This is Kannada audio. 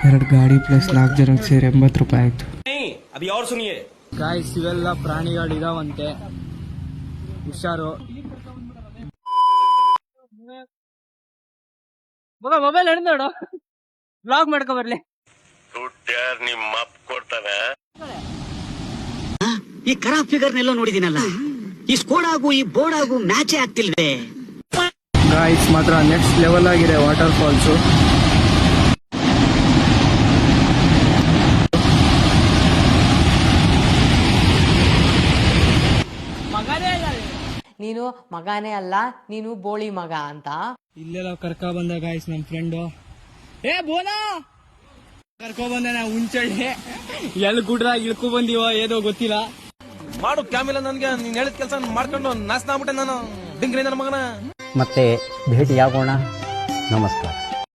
2 ಗಾಡಿ ಪ್ಲಸ್ 4 ಜನಕ್ಕೆ ಸೇರಿ 80 ರೂಪಾಯಿ ಆಯ್ತು. ಗಾಯ್ಸ್ ಇವೆಲ್ಲ ಪ್ರಾಣಿಗಳು ಇದಾವಂತೆ, ಹುಷಾರು. ಮೊಬೈಲ್ ಹಿಡಿದು ನೋಡು, ಬ್ಲಾಗ್ ಮಾಡ್ಕೊ ಬರ್ಲಿ. ನಿಮ್ಮ ಕೊಡ್ತಾನೆ. ಈ ಖರಾಬ್ ಫಿಗರ್ನೆಲ್ಲೋ ನೋಡಿದಿನಲ್ಲ, ಈ ಸ್ಕೋಡಾಗು ಈ ಬೋರ್ಡಾಗು ಮ್ಯಾಚೇ ಆಗ್ತಿಲ್ವೇ. ಗಾಯ್ಸ್ ಮಾತ್ರ ನೆಕ್ಸ್ಟ್ ಲೆವೆಲ್ ಆಗಿದೆ ವಾಟರ್ ಫಾಲ್ಸು. ನೀನು ಮಗನೇ ಅಲ್ಲ, ನೀನು ಬೋಳಿ ಮಗ ಅಂತ. ಇಲ್ಲೆಲ್ಲ ಕರ್ಕೊ ಬಂದ ಗಾಯ್ಸ್ ನಮ್ ಫ್ರೆಂಡು. ಬೋಲಾ ಕರ್ಕೊ ಬಂದ ನಾವು ಹುಂಚಳ್ಳಿ ಎಲ್ಲಿ ಗುಡ್ರಾಗ ಇಳ್ಕೊ ಬಂದಿವ ಏನೋ ಗೊತ್ತಿಲ್ಲ. ಮಾಡು ಕ್ಯಾಮಿಲ್ಲ, ನನ್ಗೆ ನೀನ್ ಹೇಳಿದ ಕೆಲಸ ಮಾಡ್ಕೊಂಡು ನಾಶ ಆಗ್ಬಿಟ್ಟೆ ನಾನು ಡಿಂಗ್ರಿ ನನ್ನ ಮಗನ. ಮತ್ತೆ ಭೇಟಿಯಾಗೋಣ, ನಮಸ್ಕಾರ.